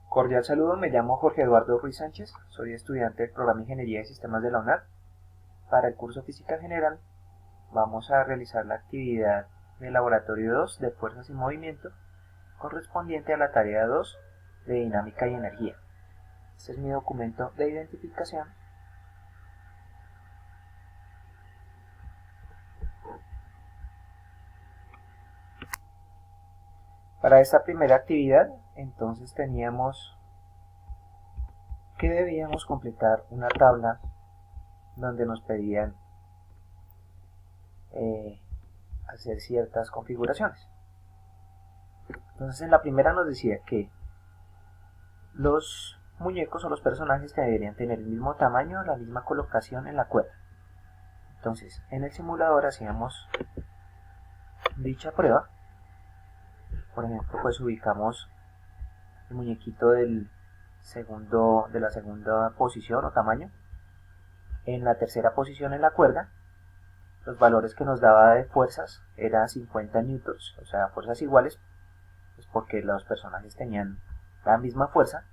Cordial saludo, me llamo Jorge Eduardo Ruiz Sánchez, soy estudiante del programa Ingeniería de Sistemas de la UNAD. Para el curso Física General vamos a realizar la actividad de Laboratorio 2 de Fuerzas y Movimiento, correspondiente a la tarea 2 de Dinámica y Energía. Este es mi documento de identificación. Para esta primera actividad, entonces teníamos que debíamos completar una tabla donde nos pedían hacer ciertas configuraciones. Entonces en la primera nos decía que los muñecos o los personajes deberían tener el mismo tamaño, la misma colocación en la cuerda. Entonces en el simulador hacíamos dicha prueba. Por ejemplo, pues ubicamos el muñequito de la segunda posición o tamaño en la tercera posición en la cuerda. Los valores que nos daba de fuerzas eran 50 newtons, o sea, fuerzas iguales, pues porque los personajes tenían la misma fuerza.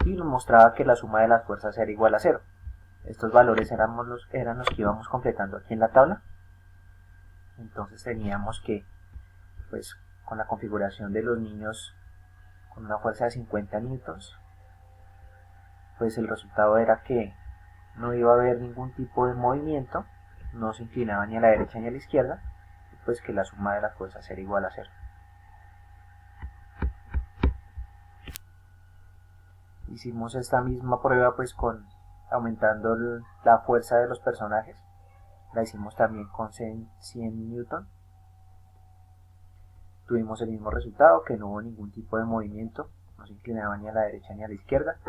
Y nos mostraba que la suma de las fuerzas era igual a 0. Estos valores eran los que íbamos completando aquí en la tabla. Entonces teníamos que, pues con la configuración de los niños con una fuerza de 50 newtons, pues el resultado era que no iba a haber ningún tipo de movimiento, no se inclinaba ni a la derecha ni a la izquierda, pues que la suma de las fuerzas era igual a 0. Hicimos esta misma prueba pues aumentando la fuerza de los personajes. La hicimos también con 100 newton. Tuvimos el mismo resultado, que no hubo ningún tipo de movimiento, no se inclinaba ni a la derecha ni a la izquierda.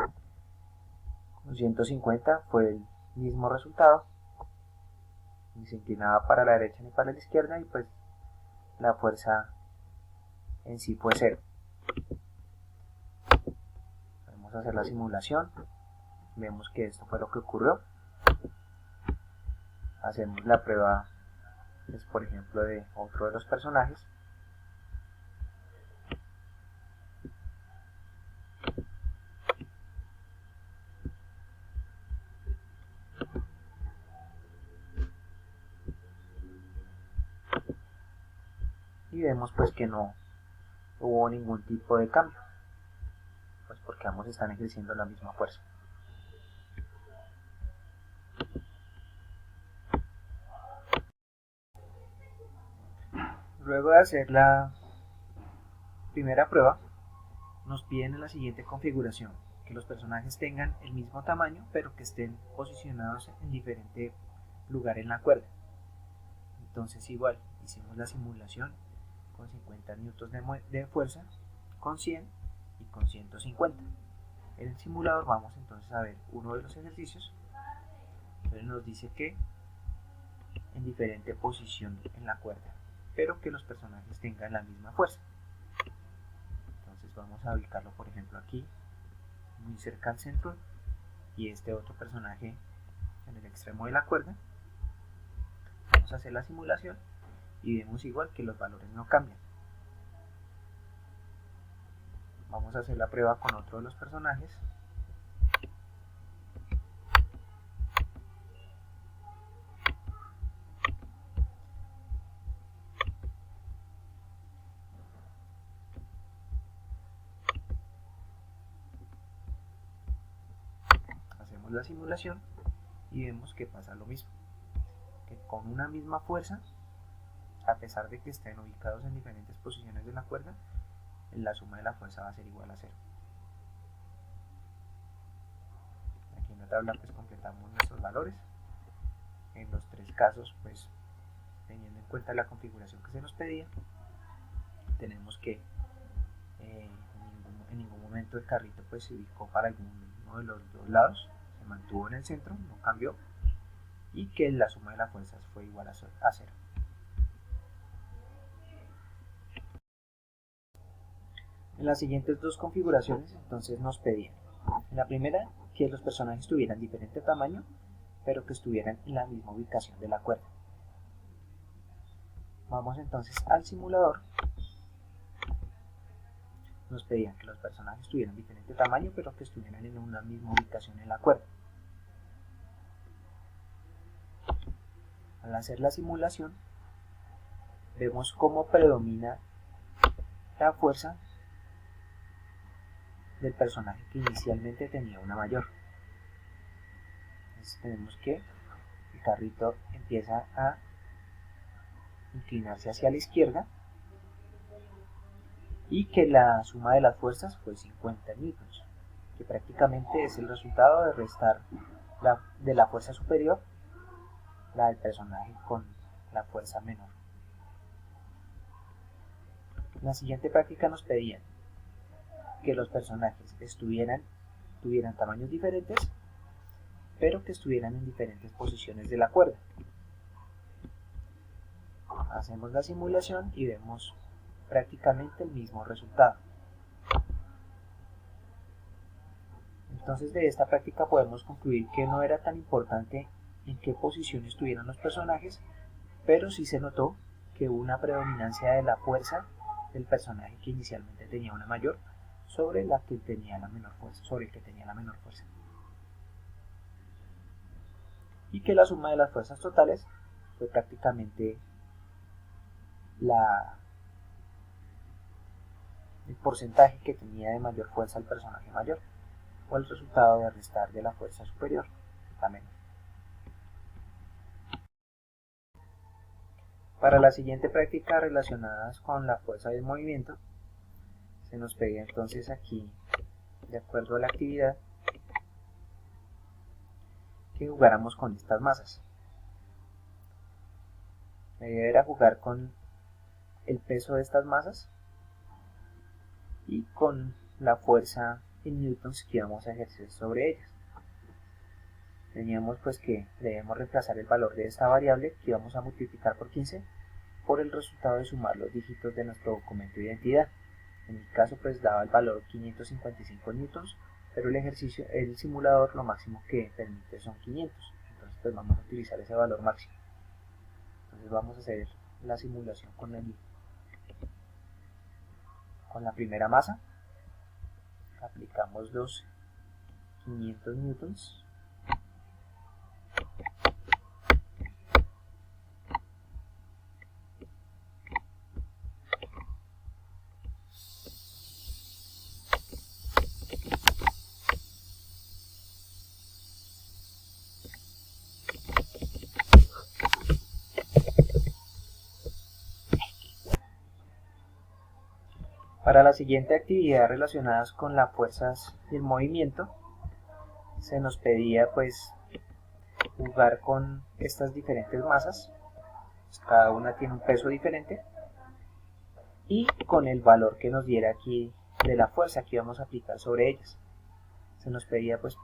Con 150 fue el mismo resultado, ni se inclinaba para la derecha ni para la izquierda, y pues la fuerza en sí fue 0. Vamos a hacer la simulación, vemos que esto fue lo que ocurrió. Hacemos la prueba, pues, por ejemplo, de otro de los personajes. Y vemos pues que no hubo ningún tipo de cambio, pues porque ambos están ejerciendo la misma fuerza. Luego de hacer la primera prueba, nos piden en la siguiente configuración que los personajes tengan el mismo tamaño, pero que estén posicionados en diferente lugar en la cuerda. Entonces igual, hicimos la simulación con 50 newtons de fuerza, con 100 y con 150. En el simulador vamos entonces a ver uno de los ejercicios. Entonces nos dice que en diferente posición en la cuerda, pero que los personajes tengan la misma fuerza. Entonces vamos a ubicarlo, por ejemplo, aquí, muy cerca al centro, y este otro personaje en el extremo de la cuerda. Vamos a hacer la simulación y vemos igual que los valores no cambian. Vamos a hacer la prueba con otro de los personajes. Hacemos la simulación y vemos que pasa lo mismo, que con una misma fuerza, a pesar de que estén ubicados en diferentes posiciones de la cuerda, la suma de la fuerza va a ser igual a 0. Aquí en la tabla pues completamos nuestros valores. En los tres casos, pues teniendo en cuenta la configuración que se nos pedía, tenemos que en ningún momento el carrito pues se ubicó para alguno de los dos lados, se mantuvo en el centro, no cambió, y que la suma de las fuerzas fue igual a 0. En las siguientes dos configuraciones entonces nos pedían, en la primera, que los personajes tuvieran diferente tamaño, pero que estuvieran en la misma ubicación de la cuerda. Vamos entonces al simulador nos pedían que los personajes tuvieran diferente tamaño, pero que estuvieran en una misma ubicación en la cuerda. Al hacer la simulación, vemos cómo predomina la fuerza del personaje que inicialmente tenía una mayor. Entonces tenemos que el carrito empieza a inclinarse hacia la izquierda y que la suma de las fuerzas fue 50 newtons, que prácticamente es el resultado de restar de la fuerza superior la del personaje con la fuerza menor. En la siguiente práctica nos pedían que los personajes tuvieran tamaños diferentes, pero que estuvieran en diferentes posiciones de la cuerda. Hacemos la simulación y vemos prácticamente el mismo resultado. Entonces de esta práctica podemos concluir que no era tan importante en qué posición estuvieran los personajes, pero sí se notó que hubo una predominancia de la fuerza del personaje que inicialmente tenía una mayor sobre la que tenía la menor fuerza, sobre el que tenía la menor fuerza. Y que la suma de las fuerzas totales fue prácticamente el porcentaje que tenía de mayor fuerza el personaje mayor, o el resultado de restar de la fuerza superior, la menor. Para la siguiente práctica relacionadas con la fuerza del movimiento, se nos pedía entonces aquí, de acuerdo a la actividad, que jugáramos con estas masas. La idea era jugar con el peso de estas masas y con la fuerza en newtons que íbamos a ejercer sobre ellas. Teníamos pues que debemos reemplazar el valor de esta variable que íbamos a multiplicar por 15 por el resultado de sumar los dígitos de nuestro documento de identidad. En mi caso pues daba el valor 555 newtons, pero el simulador lo máximo que permite son 500, entonces pues vamos a utilizar ese valor máximo. Entonces vamos a hacer la simulación con la primera masa, aplicamos los 500 newtons, Para la siguiente actividad relacionadas con las fuerzas y el movimiento, se nos pedía pues jugar con estas diferentes masas, pues, cada una tiene un peso diferente, y con el valor que nos diera aquí de la fuerza que íbamos a aplicar sobre ellas. Se nos pedía pues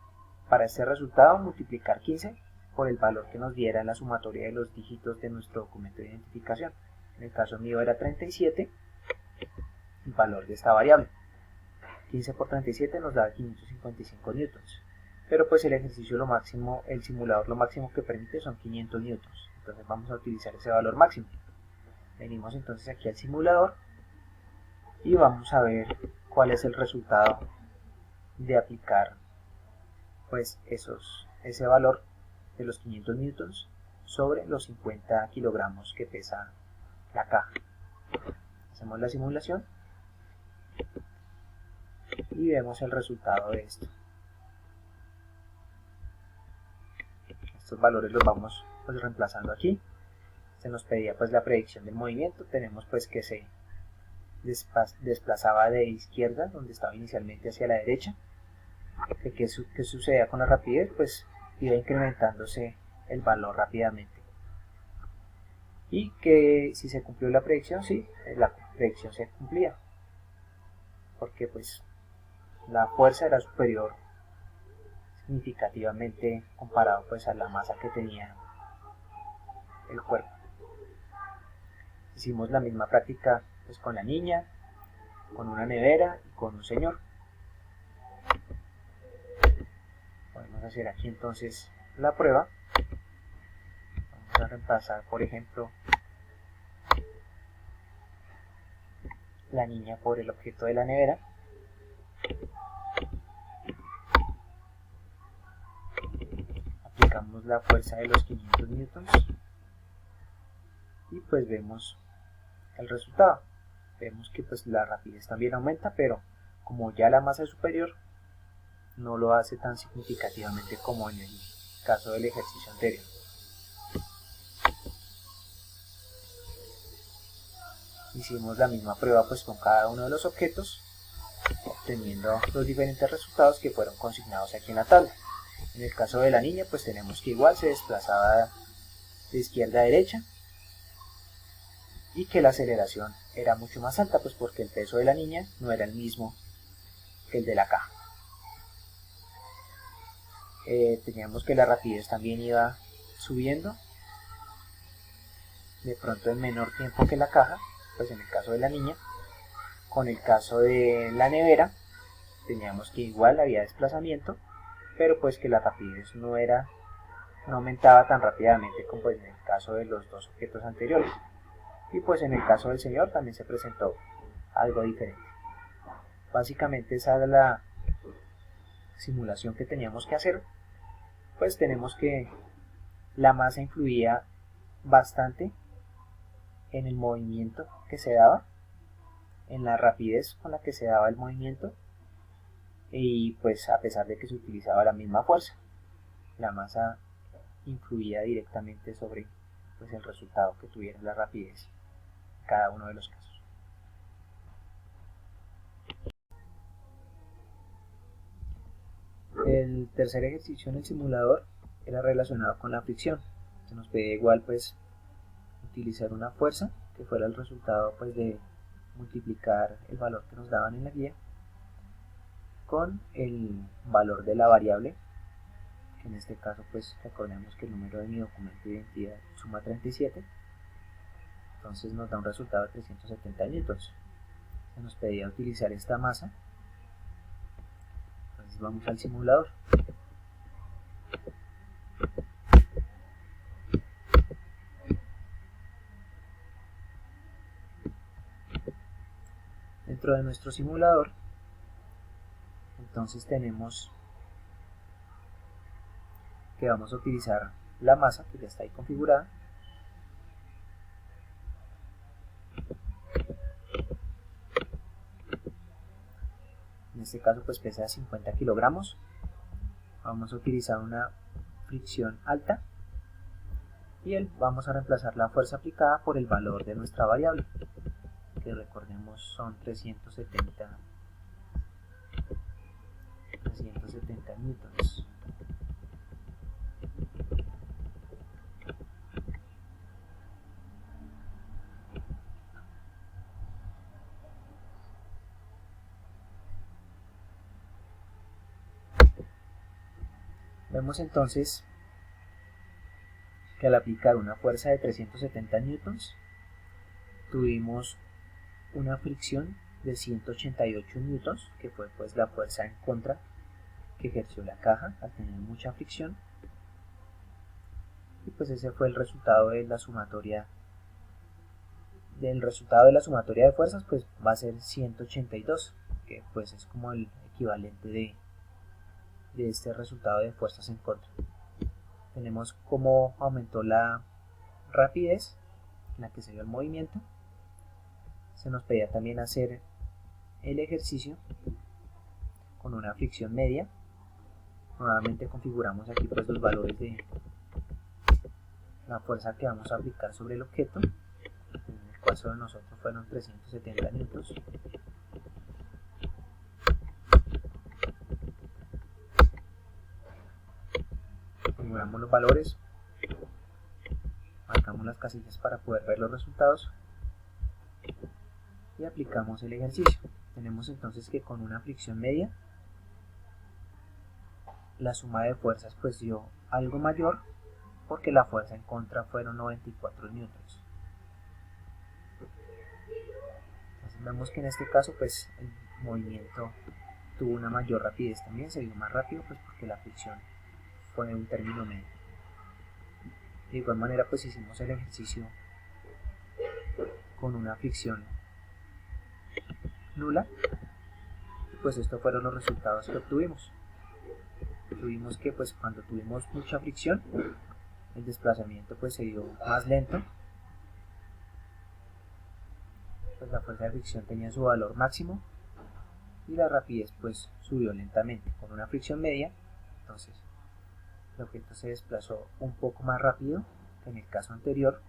para este resultado multiplicar 15 por el valor que nos diera la sumatoria de los dígitos de nuestro documento de identificación. En el caso mío era 37, el valor de esta variable. 15 por 37 nos da 555 newtons. Pero pues el ejercicio lo máximo, el simulador lo máximo que permite son 500 newtons. Entonces vamos a utilizar ese valor máximo. Venimos entonces aquí al simulador y vamos a ver cuál es el resultado de aplicar pues ese valor de los 500 newtons sobre los 50 kilogramos que pesa la caja. Hacemos la simulación y vemos el resultado de esto. Estos valores los vamos pues reemplazando aquí. Se nos pedía pues la predicción del movimiento. Tenemos pues que se desplazaba de izquierda, donde estaba inicialmente, hacia la derecha. ¿Qué sucedía con la rapidez? Pues iba incrementándose el valor rápidamente. Y que si se cumplió la predicción, sí, la predicción se cumplía, porque pues la fuerza era superior significativamente comparado pues a la masa que tenía el cuerpo. Hicimos la misma práctica pues con la niña, con una nevera y con un señor. Podemos hacer aquí entonces la prueba. Vamos a reemplazar, por ejemplo, la niña por el objeto de la nevera. la fuerza de los 500 newtons y pues vemos el resultado. Vemos que pues la rapidez también aumenta, pero como ya la masa es superior, no lo hace tan significativamente como en el caso del ejercicio anterior. Hicimos la misma prueba pues con cada uno de los objetos, obteniendo los diferentes resultados que fueron consignados aquí en la tabla. En el caso de la niña pues tenemos que igual se desplazaba de izquierda a derecha y que la aceleración era mucho más alta pues porque el peso de la niña no era el mismo que el de la caja. Teníamos que la rapidez también iba subiendo, de pronto en menor tiempo que la caja, pues en el caso de la niña. Con el caso de la nevera, teníamos que igual había desplazamiento, pero pues que la rapidez no aumentaba tan rápidamente como pues en el caso de los dos objetos anteriores. Y pues en el caso del señor también se presentó algo diferente. Básicamente esa era la simulación que teníamos que hacer. Pues tenemos que la masa influía bastante en el movimiento que se daba, en la rapidez con la que se daba el movimiento, y pues a pesar de que se utilizaba la misma fuerza, la masa influía directamente sobre pues el resultado que tuviera la rapidez en cada uno de los casos. El tercer ejercicio en el simulador era relacionado con la fricción. Se nos pedía igual pues utilizar una fuerza que fuera el resultado pues de multiplicar el valor que nos daban en la guía con el valor de la variable, que en este caso pues recordemos que el número de mi documento de identidad suma 37, entonces nos da un resultado de 370 newtons. Se nos pedía utilizar esta masa, entonces vamos al simulador. Dentro de nuestro simulador, entonces tenemos que vamos a utilizar la masa que ya está ahí configurada. En este caso pues pesa 50 kilogramos. Vamos a utilizar una fricción alta y vamos a reemplazar la fuerza aplicada por el valor de nuestra variable, que recordemos son 370 newtons. Vemos entonces que al aplicar una fuerza de 370 newtons tuvimos una fricción de 188 newtons, que fue pues la fuerza en contra que ejerció la caja al tener mucha fricción, y pues ese fue el resultado de la sumatoria de fuerzas, pues va a ser 182, que pues es como el equivalente de este resultado de fuerzas en contra. Tenemos cómo aumentó la rapidez en la que se dio el movimiento. Se nos pedía también hacer el ejercicio con una fricción media. Nuevamente configuramos aquí pues los valores de la fuerza que vamos a aplicar sobre el objeto. En el caso de nosotros fueron 370 newtons. Configuramos los valores, marcamos las casillas para poder ver los resultados y aplicamos el ejercicio. Tenemos entonces que con una fricción media la suma de fuerzas pues dio algo mayor, porque la fuerza en contra fueron 94 newtons. Entonces vemos que en este caso pues el movimiento tuvo una mayor rapidez, también se dio más rápido pues porque la fricción fue un término medio. De igual manera pues hicimos el ejercicio con una fricción nula y pues estos fueron los resultados que obtuvimos. tuvimos que pues cuando tuvimos mucha fricción el desplazamiento pues se dio más lento, pues la fuerza de fricción tenía su valor máximo y la rapidez pues subió lentamente con una fricción media. Entonces el objeto se desplazó un poco más rápido que en el caso anterior,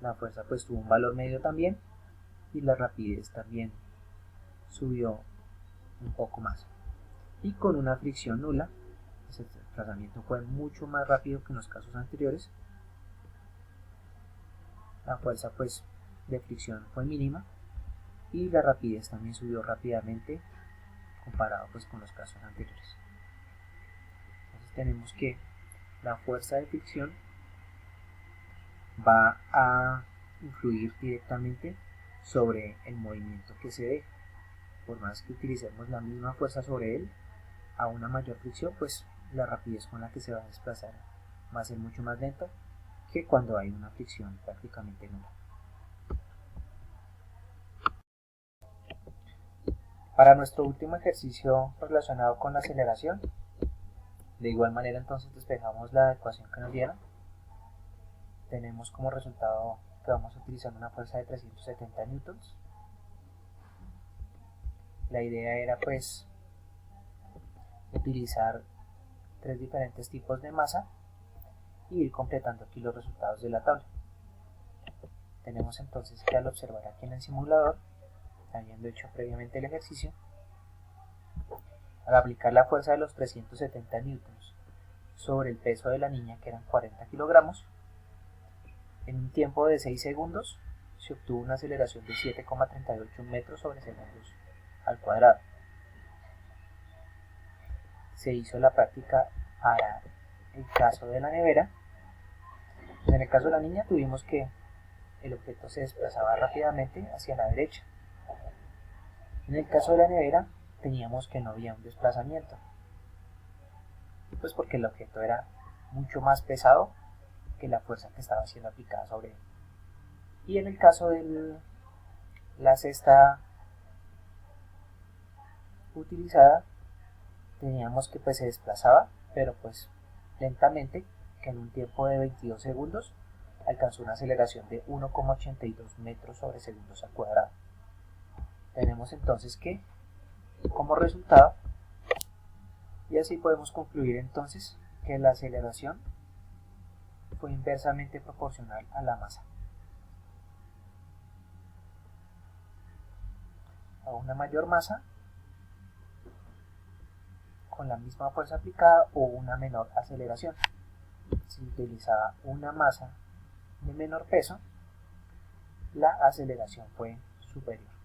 la fuerza pues tuvo un valor medio también y la rapidez también subió un poco más, y con una fricción nula pues el desplazamiento fue mucho más rápido que en los casos anteriores, la fuerza pues de fricción fue mínima y la rapidez también subió rápidamente comparado pues con los casos anteriores. Entonces tenemos que la fuerza de fricción va a influir directamente sobre el movimiento que se dé. Por más que utilicemos la misma fuerza sobre él, a una mayor fricción, pues la rapidez con la que se va a desplazar va a ser mucho más lento que cuando hay una fricción prácticamente nula. Para nuestro último ejercicio relacionado con la aceleración, de igual manera entonces despejamos la ecuación que nos dieron. Tenemos como resultado que vamos a utilizar una fuerza de 370 newtons. La idea era pues utilizar 3 diferentes tipos de masa y ir completando aquí los resultados de la tabla. Tenemos entonces que al observar aquí en el simulador, habiendo hecho previamente el ejercicio, al aplicar la fuerza de los 370 newtons sobre el peso de la niña, que eran 40 kilogramos, en un tiempo de 6 segundos se obtuvo una aceleración de 7,38 metros sobre segundos al cuadrado. Se hizo la práctica para el caso de la nevera. Pues en el caso de la niña tuvimos que el objeto se desplazaba rápidamente hacia la derecha. En el caso de la nevera teníamos que no había un desplazamiento, pues porque el objeto era mucho más pesado que la fuerza que estaba siendo aplicada sobre él. Y en el caso de la cesta utilizada teníamos que pues se desplazaba, pero pues lentamente, que en un tiempo de 22 segundos alcanzó una aceleración de 1,82 metros sobre segundos al cuadrado. Tenemos entonces que como resultado, y así podemos concluir entonces que la aceleración fue inversamente proporcional a la masa. A una mayor masa con la misma fuerza aplicada o una menor aceleración. Si utilizaba una masa de menor peso, la aceleración fue superior.